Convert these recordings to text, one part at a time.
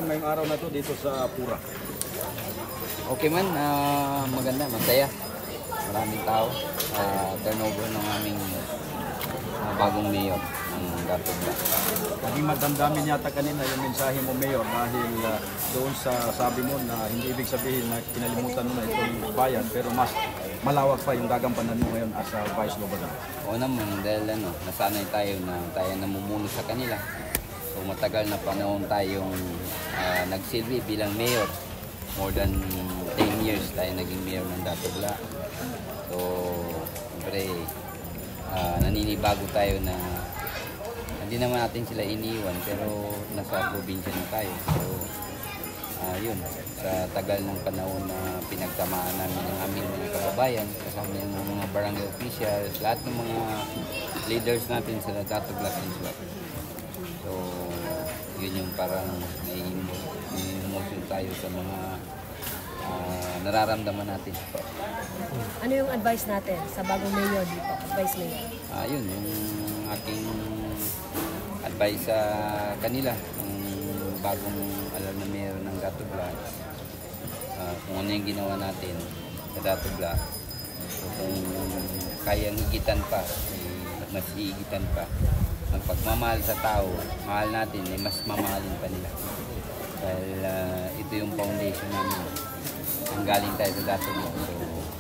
Ngayong araw na to dito sa Pura. Okay man, maganda, masaya. Maraming tao. Turnover ng aming bagong mayor ng Gatubla. Naging magdamdamin yata kanina yung mensahe mo, Mayor, dahil doon sa sabi mo na hindi ibig sabihin na kinalimutan mo na itong bayan, pero mas malawak pa yung gagampanan mo ngayon as a Vice Governor. Oo naman, dahil nasanay tayo na tayo namumuno sa kanila. So matagal na panahon tayong nagsilbi bilang mayor. More than 10 years tayo naging mayor ng Gatubla. So, siyempre, naninibago tayo na hindi naman natin sila iniwan pero nasa probinsya na tayo. So, yun, sa tagal ng panahon na pinagtamaan namin ng aming mga kababayan, kasama yung mga barangay officials, lahat ng mga leaders natin sa Gatubla Peninsula. So, yun yung parang may emotion tayo sa mga nararamdaman natin. Ano yung advice natin sa bagong mayor dito? Advice mayor? Yun, yung aking advice sa kanila, yung bagong alam na mayor ng Gatubla, kung ano yung ginawa natin sa Gatubla. So, kung kayang higitan pa, mas higitan pa. Ang pagmamahal sa tao, mahal natin, mas mamahalin pa nila. Dahil ito yung foundation namin. Ang galing tayo sa Gatubla, so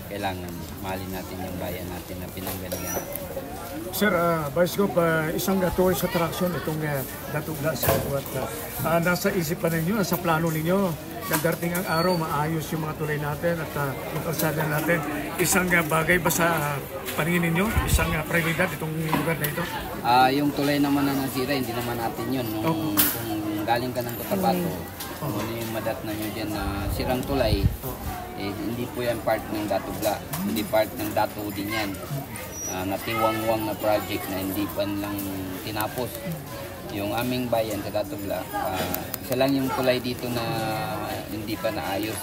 kailangan mahalin natin yung bayan natin na pinanggalingan. Sir, Vice Gov, isang tourist attraction itong Gatubla sa buwan. Nasa isipan ninyo, nasa plano ninyo, darating ang araw, maayos yung mga tulay natin at yung kalsada natin. Isang bagay ba sa paningin ninyo? Isang prioridad itong lugar na ito? Yung tulay naman na nasira, hindi naman natin yun. Kung galing ka ng Cotabato, kung ano yung madat na nyo dyan na sirang tulay, hindi po yan part ng Gatubla. Hindi part ng Dato din yan. Natiwang-wang na project na hindi pa lang tinapos. Yung aming bayan sa Gatubla, isa lang yung tulay dito na hindi pa naayos.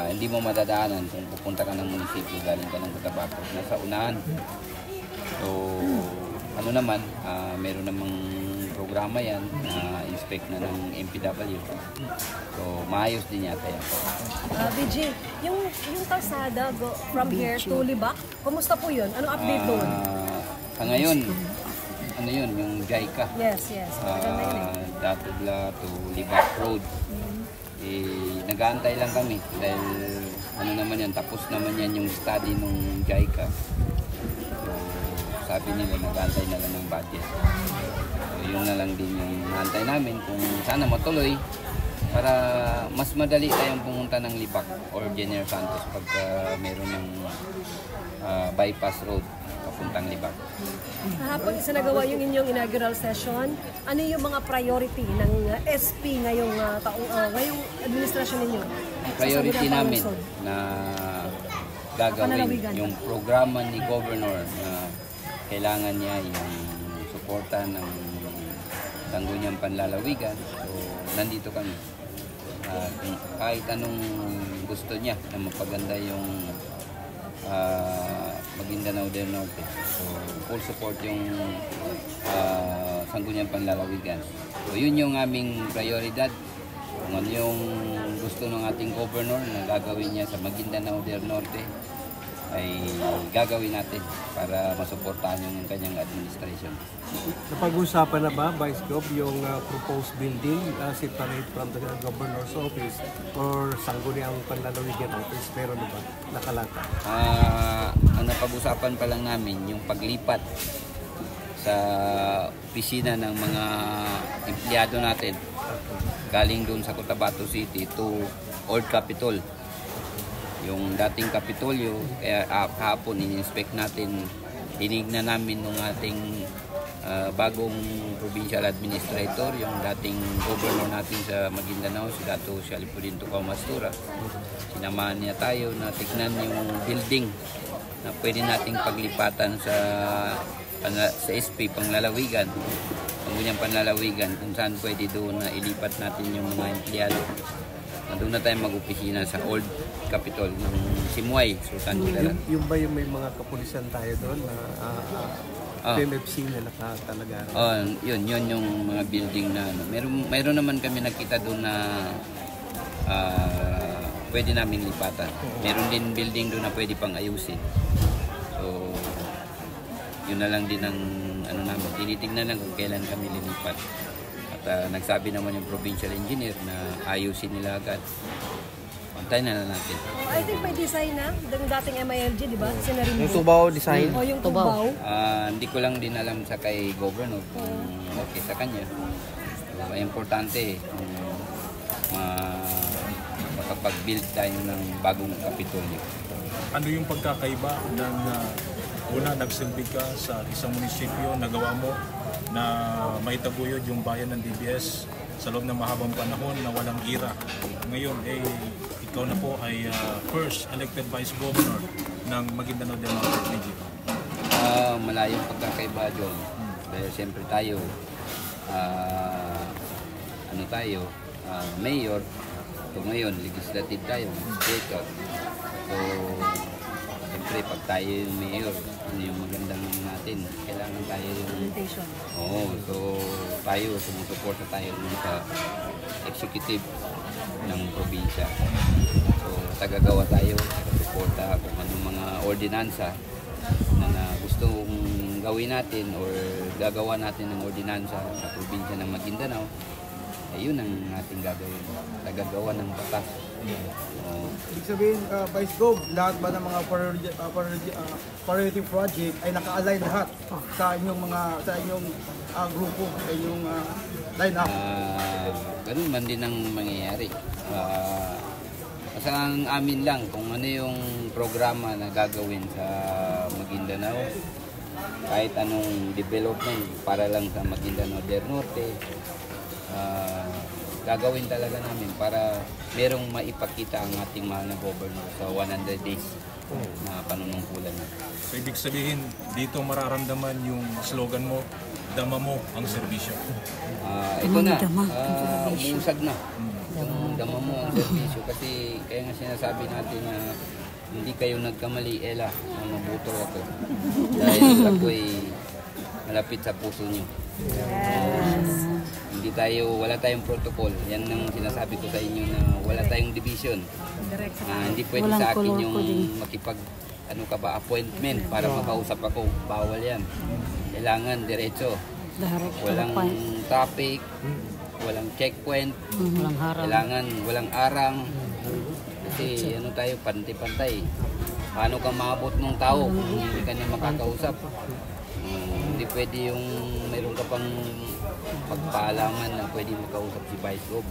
Hindi mo madadaanan kung pupunta ka ng munisipyo, galing ka ng Cotabato, nasa unahan. So, ano naman, meron namang programa yan na inspect na ng MPW. So, maayos din yata yan. BG, yung kalsada from here to Libak, kumusta po yun? Anong update doon? Sa ngayon, ano yun, yung JICA. Yes. Gatubla to Libak Road. Nag-aantay lang kami dahil ano naman yan, tapos naman yan yung study nung JICA. So, sabi nila nag-aantay na lang ng budget. So, yun na lang din yung naantay namin kung sana matuloy para mas madali tayong pumunta ng Libak or General Santos pagka meron ng bypass road papuntang Libak. Kahapon isinagawa yung inyong inaugural session. Ano yung mga priority ng SP ngayong ngayong administrasyon ninyo? Ang priority namin na gagawin yung programa ni Governor na kailangan niya yung suporta ng Sangguniang Panlalawigan. So, nandito kami. Kahit anong gusto niya na mapaganda yung Maguindanao del Norte. So, full support yung Sangguniang Panlalawigan. So, yun yung aming prioridad. Kung ano yung gusto ng ating governor na gagawin niya sa Maguindanao del Norte ay gagawin natin para masuportahan yung kanyang administration. Napag-usapan na ba, Vice Gov, yung proposed building separate from the Governor's Office or Sangguniang Panlalawigan Office? Meron na ba nakalata? Ang napag-usapan pa lang namin yung paglipat sa opisina ng mga empleyado natin galing doon sa Cotabato City to Old Capitol. Yung dating Kapitolyo, kaya kahapon in-inspect natin, tinignan namin ng ating bagong provincial administrator, yung dating governor natin sa Maguindanao, si Dato Shalipudin Tukaw-Mastura. Sinamahan niya tayo na tignan yung building na pwede nating paglipatan sa SP Panglalawigan, Sangguniang Panlalawigan, kung saan pwede doon na ilipat natin yung mga empleyado. Doon na tayo mag-opisina sa Old Capitol, yung Simuay, Sultan Kudarat. Yung ba yung may mga kapulisan tayo doon na PMFC nila talaga. Yun yung mga building na ano. Meron naman kami nakita doon na pwede namin lipatan. Meron din building doon na pwede pang ayusin. So, yun na lang din ang ano namin. Tinitingnan lang kung kailan kami lilipat. At nagsabi naman yung provincial engineer na ayusin nila agad. Pantayin na natin. I think may design na. Yung dating MILG, di ba? Sinarin mo. Yung Tubaw design. O yung Tubaw. Hindi ko lang din alam sa kay governor kung okay sa kanya. So, importante kung makapag-build tayo ng bagong Kapitolyo. Ano yung pagkakaiba ng una nagsilbi ka sa isang munisipyo, nagawa mo na maitaguyod yung bayan ng DBS sa loob ng mahabang panahon na walang ira. Ngayon, ikaw na po ay first elected Vice Governor ng Maguindanao del Norte. Malayong pagkakaiba doon. Dahil siyempre tayo, mayor. So ngayon, legislative tayo, speaker. So, siyempre, pag tayo yung mayor, ano yung magandang natin, kailangan tayo yung... so tayo, sumusuporta tayo sa executive ng probinsya. So, tagagawa tayo, tagasuporta kung anong mga ordinansa na gustong gawin natin or gagawa natin ng ordinansa sa probinsya ng Maguindanao. Yun ang ating gagawin, tagagawa ng batas. Ibig sabihin, Vice Gov, lahat ba ng mga priority project ay naka-align lahat sa inyong grupo, sa inyong line-up? Ganun man din ang mangyayari. Sa amin lang kung ano yung programa na gagawin sa Maguindanao, kahit anong development para lang sa Maguindanao del Norte, gagawin talaga namin para merong maipakita ang ating mahal na governor sa 100 days na panunungkulan natin. So, ibig sabihin, dito mararamdaman yung slogan mo, dama mo ang serbisyo. Ito na, umusad na. Yung dama mo ang serbisyo kasi kaya nga sinasabi natin na hindi kayo nagkamali, Ella, mabuto ako. Dahil ako'y malapit sa puso niyo. Wala tayong protocol. Yan ang sinasabi ko sa inyo na wala tayong division. Hindi pwede sa akin yung appointment para makausap ako. Bawal yan. Kailangan diretso. Walang traffic, walang checkpoint, kailangan walang arang. Kasi tayo, pantay-pantay. Paano ka maabot ng tao kung hindi ka niya makakausap? Hindi pwede yung mayroon ka pang pagpaalaman na pwede makausap si Vice Gov.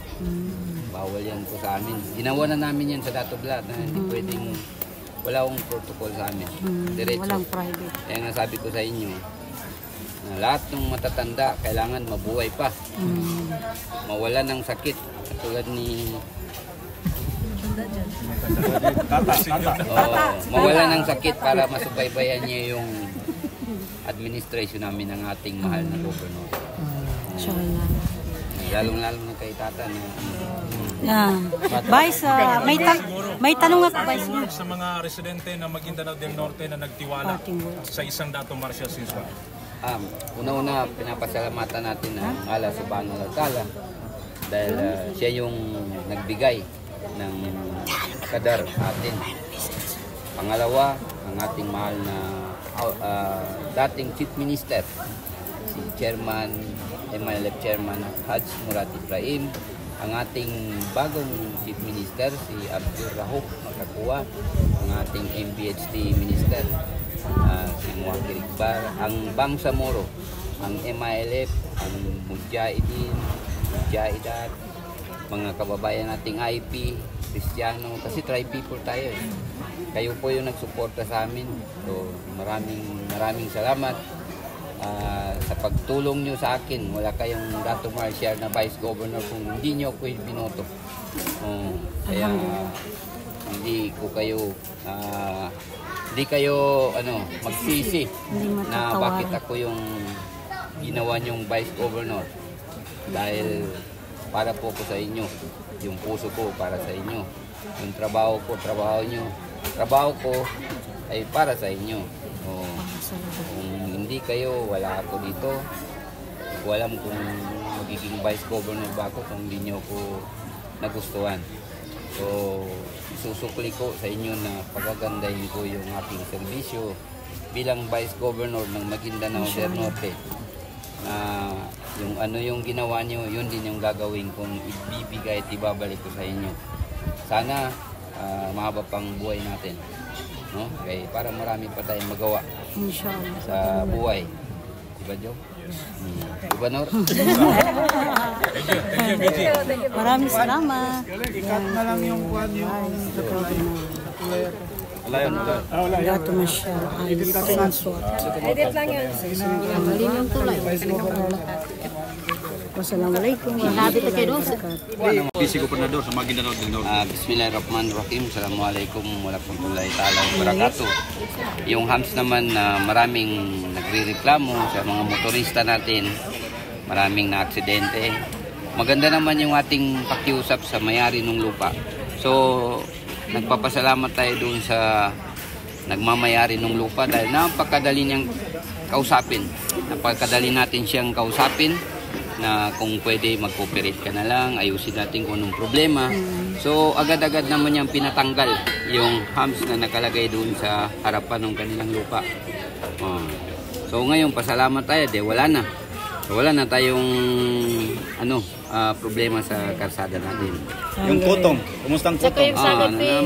Bawal yan po sa amin. Ginawa na namin yan sa Dato Blat na hindi pwedeng, wala akong protocol sa amin. Diretso. Walang private. Kaya nga sabi ko sa inyo, na lahat ng matatanda kailangan mabuhay pa. Mawala ng sakit. Katulad ni... mawala ng sakit para masubaybayan niya yung administration namin ng ating mahal na gobernador. Lalong-lalo na kay Tata. Vice, may tanong ako, Vice. Sa mga residente ng Maguindanao del Norte na nagtiwala sa isang Dato Marcial Siswa. Una-una, pinapasalamatan natin ang Ala Subhanahu wa Ta'ala dahil siya yung nagbigay ng kadar atin. Pangalawa, ang ating mahal na dating Chief Minister, si Chairman, MILF Chairman Haj Murat Ibrahim, ang ating bagong Chief Minister, si Abdul Rahuf Makakuwa, ang ating MPHD Minister, si Muhammad Iqbal, ang Bangsamoro, ang MILF, ang Mujahidat, mga kababayan nating IP, Kristiyano, kasi tri-people tayo. Kayo po yung nagsuporta sa amin. So, maraming salamat sa pagtulong nyo sa akin. Wala kayong Dato Marcial na Vice Governor kung hindi nyo ako binoto. Kaya hindi kayo magsisi na bakit ako yung ginawa nyong Vice Governor. Dahil para po ko sa inyo. Yung puso ko para sa inyo. Yung trabaho ko, trabaho nyo. Trabaho ko ay para sa inyo. Kung hindi hindi kayo, wala ako dito. Hindi ko alam kung magiging vice governor ba ako kung hindi nyo ko nagustuhan. So, isusukli ko sa inyo na pagagandahin ko yung aking serbisyo bilang vice governor ng Maguindanao del Norte. Yung ginawa nyo, yun din yung gagawin kong ibibigay at ibabalik ko sa inyo. Sana mahaba pang buhay natin, no? Kaya para marami pa tayong magawa sa buhay. Diba, Joe? Diba, Nor? Maraming salamat. Ikat na lang yung kuhan yung sa tulay. Gato na siya. Ay, sansot. Edit lang yan. Malim yung tulay. Wassalamualaikum. Labi ta kayo. Vice Gobernador sa Maguindanao del Norte. Bismillahirrahmanirrahim. Assalamualaikum warahmatullahi ta'ala wabarakatuh. Yung hams naman na maraming nagre-reklamo sa mga motorista natin, maraming na-aksidente. Maganda naman yung ating pakiusap sa may-ari ng lupa. So, nagpapasalamat tayo dun sa nagmamayari ng lupa dahil napakadali niyang kausapin. Napakadali natin siyang kausapin na kung pwede mag-cooperate ka na lang, ayusin natin kung anong problema. So agad-agad naman niyang pinatanggal yung hams na nakalagay doon sa harapan ng kanilang lupa. So ngayon pasalamat tayo, wala na. So, wala na tayong problema sa karsada natin. Yung kutong, kumusta ang kutong?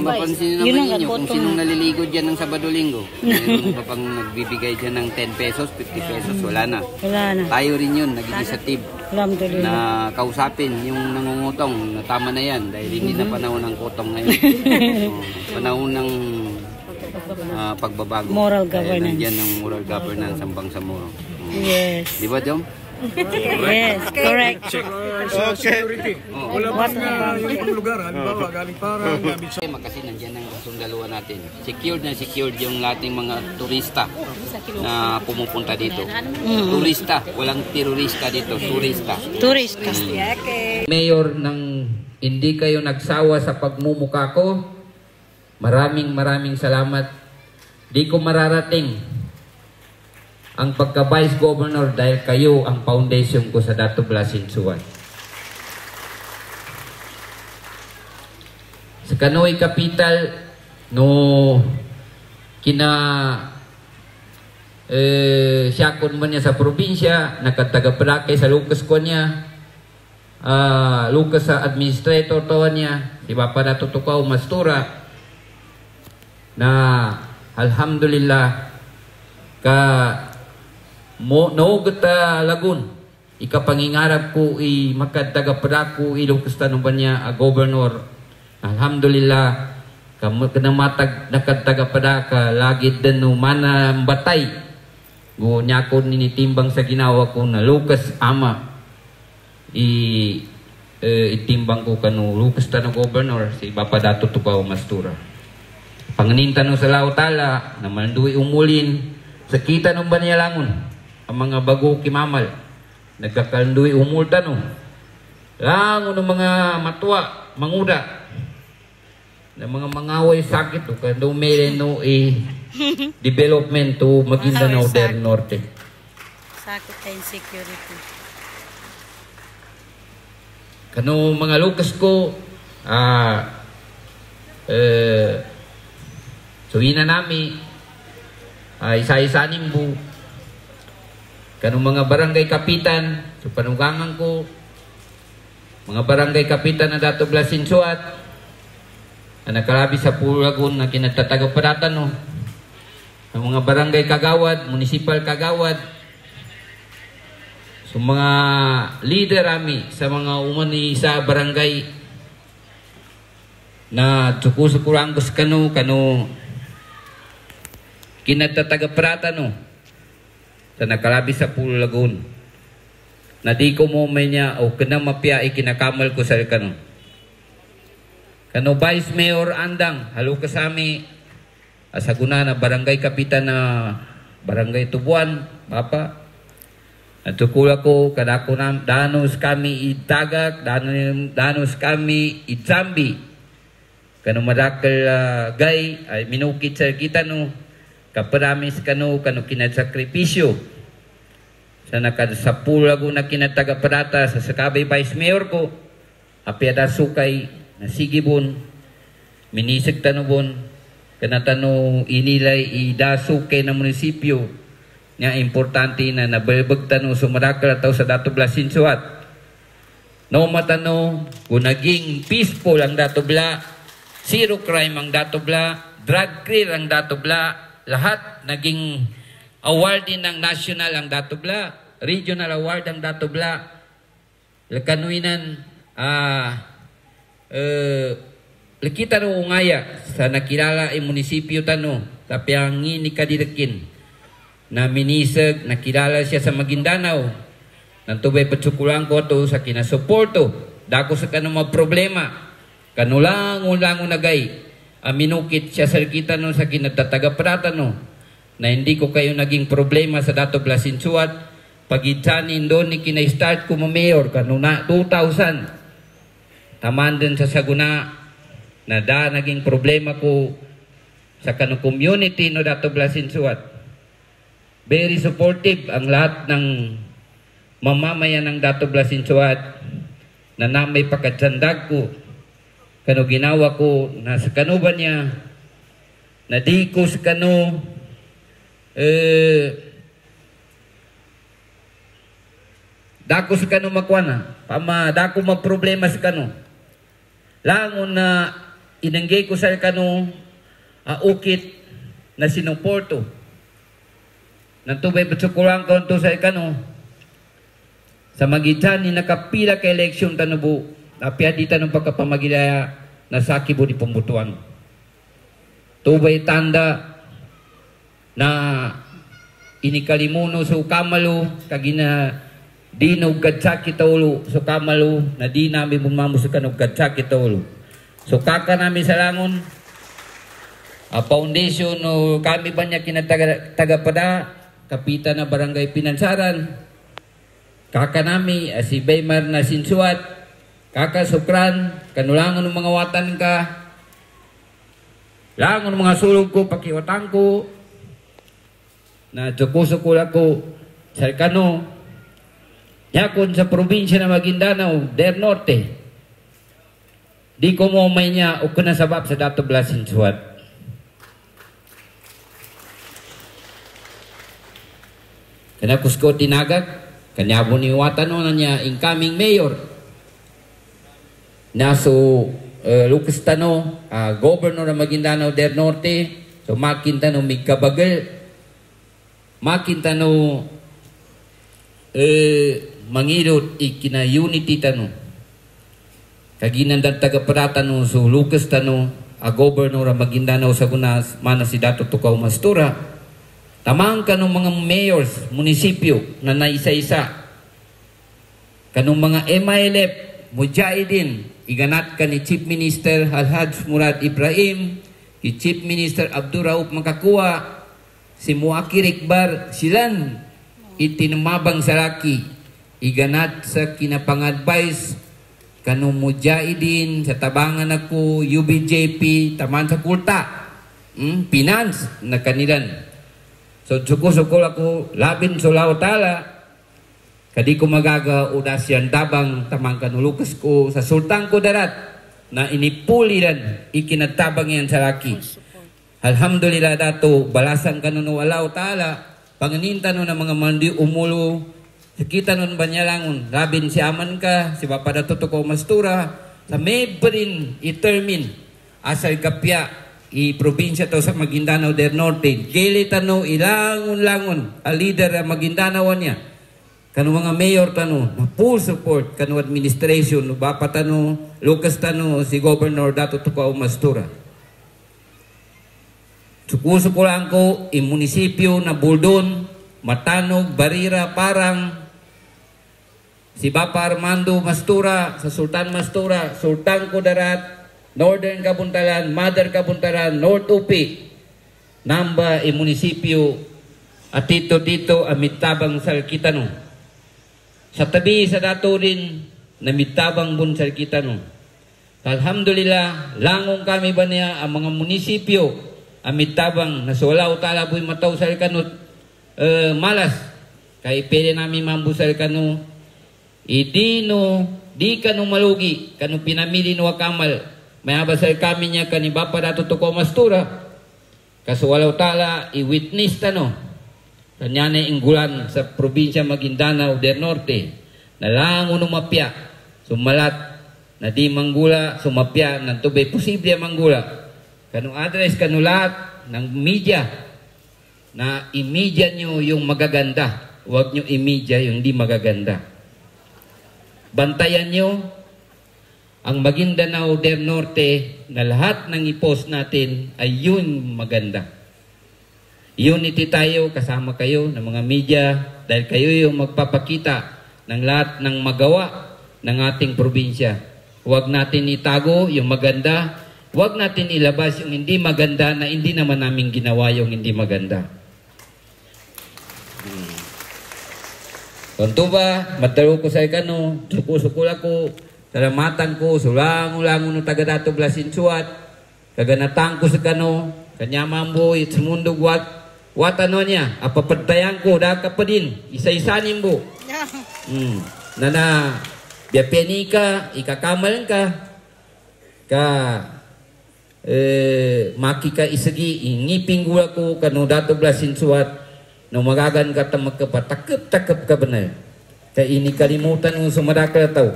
Mapansin naman ninyo kung sinong naliligo dyan ng Sabado-Linggo. Mayroon pa pang nagbibigay dyan ng 10 pesos, 50 pesos, wala na. Wala na. Tayo rin yun, nag-initiative na kausapin yung nangungutong na tama na yan dahil hindi na panahon ng kutong ngayon. Panahon ng pagbabago. Moral governance. Nandiyan ng moral governance ang Bangsamoro. Yes. Di ba, Jom? Yes, correct. Security. Wala ba yung lugar, halimbawa, galing parang gamit sa... Kasi nandiyan ang sundalawa natin. Secured na secured yung ating mga turista na pumupunta dito. Turista, walang terorista dito, turista. Turista. Mayor, ng hindi kayo nagsawa sa pagmumuka ko, maraming salamat. Di ko mararating ang pagka-vice governor dahil kayo ang foundation ko sa Dato Blasinsuan. Sa Kanoy Capital, siyakon mo niya sa probinsya, nakatagapalakay sa Lucas ko niya, Lucas sa administrator to niya, si Papa Dato Tukaw Mastura, na alhamdulillah naugot lagun ikapangingarap ko makadtagapada ko Lucas tanong ba niya governor. Alhamdulillah kanamatag nakadtagapada ka lagi din no mana batay go niya ko ninitimbang sa ginawa ko na Lucas ama itimbang ko kanu Lucas tanong governor si Papa Dato Tukaw Mastura. Panganintan no sa lautala na manduwi umulin sa kita ng Banyalangon ang mga bago kimamal nagkakanduwi umulta no langon ng mga matwa manguda na mga mangaway sakit to kando may no development to Maguindanao del Norte. Sakit and security. Kano mga Lucas ko suwina nami isa-isa nimbo kanong mga barangay kapitan so panugangan ko mga barangay kapitan na Dato Blasinsuat na nakalabi sa Pulagon na kinatataga-padatan no ang mga barangay kagawad, municipal kagawad so mga leader ami sa mga umani sa barangay na tsukusukuranggos kano kinatataga-padatan no sa nakalabi sa Pulagon na di ko mo may niya o kanang mapya ikinakamal ko sa kano Vice Mayor Andang halo kasami asaguna na barangay kapitan na barangay Tubuan Papa at tukula ko kadako na danos kami itagak danos kami itzambi kano madakal gay ay minukit sa kita no kaparamis kano kinadsakripisyo sa nakasapulago na kinatagaparata sa sakabay vice mayor ko, apiada sukay na sigibon, minisig tanubon, kanatano inilay idasukay na munisipyo, nga importante na nababag tano sumarakal ataw sa Dato Bla Sinsuat. No matano, kung naging peaceful ang Dato Bla, zero crime ang Dato Bla, drug clear ang Dato Bla, lahat naging award din ng national ang Dato Bla, regional award ang Dato Bla. Kanuinan, lakita no ungaya sa nakilala ang munisipyo tano, tapi ang ini kadirakin, na minisag, nakilala siya sa Maguindanao, nantubay patsukulang ko to sa kinasuporto, dako sa kanong problema, kanulang-ulang nagay, aminukit siya sa kita no sa kinatatagaprata no, na hindi ko kayo naging problema sa Dato Bla Sinsuat, pagitanin doon ni kina-start ko mayor, kanuna 2000, taman din sa Saguna, na naging problema ko sa kanong community no Dato Bla Sinsuat. Very supportive ang lahat ng mamamayan ng Dato Bla Sinsuat na namay pagkatsandag ko kano ginawa ko na sa kano ba niya na di ko sa kano dako sa kano makwana dako magproblema sa kano langon na inanggay ko sa kano ukit na sinuporto nantubay patsukulang konto sa ikano sa magitan ni nakapila ka eleksyon tanubo apya di tanong pagkapamagilaya na sakibo di pembutuan tubay tanda na inikalimuno sa ukamalu kagina dinog kadsakit ulo sa kamalu na di namin bumamo sa kanog kadsakit ulo so kaka namin sa langon foundation no kami ba niya kinatagapada kapitan na barangay Pinansaran, kaka nami si Baymar na Sinsuat, kaka Sukran, kanulangan ng mga watan ka, langon mga sulog ko, pakiwatan ko, na tsukusukula ko, sa kano, yakon sa probinsya na Maguindanao, Der Norte, di ko mo may niya o kunasabab sa Dato Bla Sinsuat. Kaya kusko tinagag, kanya po niwatan na niya incoming mayor. Naso Lucas Tano, governor ng Maguindanao del Norte, so makintano migkabagal, makintano mangirot ikina unity tano. Kaginandang tagaparata no so Lucas Tano, governor ng Maguindanao sa Gunas, mana si Dato Tukaw Mastura. Tamang kanong mga mayors, munisipyo na naisa-isa. Kanong mga MILF, mujahidin, iganat ka ni Chief Minister Alhaj Murad Ibrahim, ni Chief Minister Abdurrauf Makakuwa, si Muakir Iqbar, silan itinumabang saraki, iganat sa kinapang-advise, kanong mujahidin, sa tabangan ako, UBJP, taman sa kulta, finance na kanilan. So sukul ako labin sulaw tala kadi ko magaga udas yan tabang tamang kanulukas ko sa sultan ko darat na inipuliran ikinatabang yan sa laki. Alhamdulillah dato balasan kanuno walaw tala panganinta no ng mga mandi umulo kita nun banyalangon labin si aman ka si Papa Dato Tukaw Mastura sa mebrin itermin asal kapya i probinsya to sa Maguindanao del Norte gili tano ilangon-langon a leader ng Maguindanao niya kanu mga mayor tano na full support kanu administration no Bapa tano Lucas Tano si Governor Dato Tukaw Mastura sukusukulan ko in munisipyo na Buldon Matanog Barira Parang si Bapa Armando Mastura sa Sultan Mastura Sultan Kudarat Northern Kabuntalan, Mother Kabuntalan, North Upi, Namba, munisipyo, at dito amitabang Salkitano. Sa tabi sa dato rin, namitabang bun Salkitano. Alhamdulillah, langong kami ba niya ang mga munisipyo, amitabang, nasulaw talaboy mataw Salkanot, malas, Kay pwede namin mambusal kanu, di kanu malugi, kanu pinamili no kamal. May abasal kami niya kani Bapa Dato Toko Mastura. Kasuwalaw tala, i-witness tano. Kanya na inggulan sa probinsya Maguindanao del Norte. Nalango numapya, sumalat, na di manggula, sumapya, ng tubay, posible manggula. Kanu address, kanu lahat ng media, na i-media nyo yung magaganda. Huwag nyo i-media yung di magaganda. Bantayan nyo ang Maguindanao del Norte na lahat ng i-post natin ay yun maganda. Unity tayo, kasama kayo ng mga media dahil kayo yung magpapakita ng lahat ng magawa ng ating probinsya. Huwag natin itago yung maganda, huwag natin ilabas yung hindi maganda na hindi naman namin ginawa yung hindi maganda. Konto ba, madalo ko sa ikano, suko-sukul ako, salamatan ko, sulango-lango no taga Dato Blasinsuat, kaganatang ko sa kano, kanya mamboy, sumundog wat ano niya, apapadtayan ko, daka pa din, isa-isanin mo. Na biapeni ka, ikakamal ka, maki ka isagi, ingiping gula ko, kano Dato Blasinsuat, no magagan ka magkapatakip-takip ka benar. Kaya ini kalimutan ng sumadakal tao.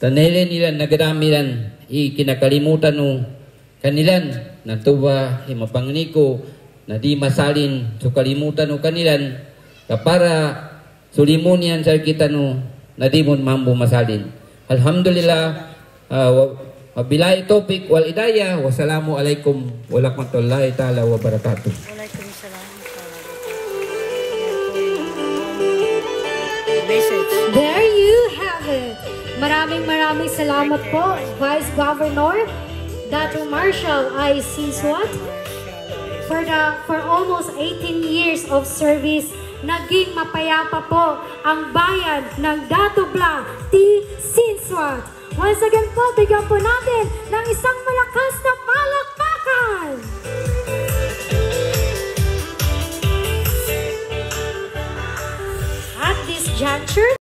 Tanele nila nagadamilan kinakalimutan no kanilan natuwa himapangniko na di masalin so kalimutan no kanilan kapara sulimunian sa kita no na di mon mambo masalin. Alhamdulillah wabillahi taufiq wal hidayah wassalamu alaikum warahmatullahi taala wabarakatuh. There you have it. Maraming salamat po, Vice Governor Dato Marshall I.C. Suat, for almost 18 years of service. Naging mapayapa po ang bayan ng Dato Bla T. Sinsuat. Once again po, bigyan po natin ng isang malakas na palakpakan. At this juncture,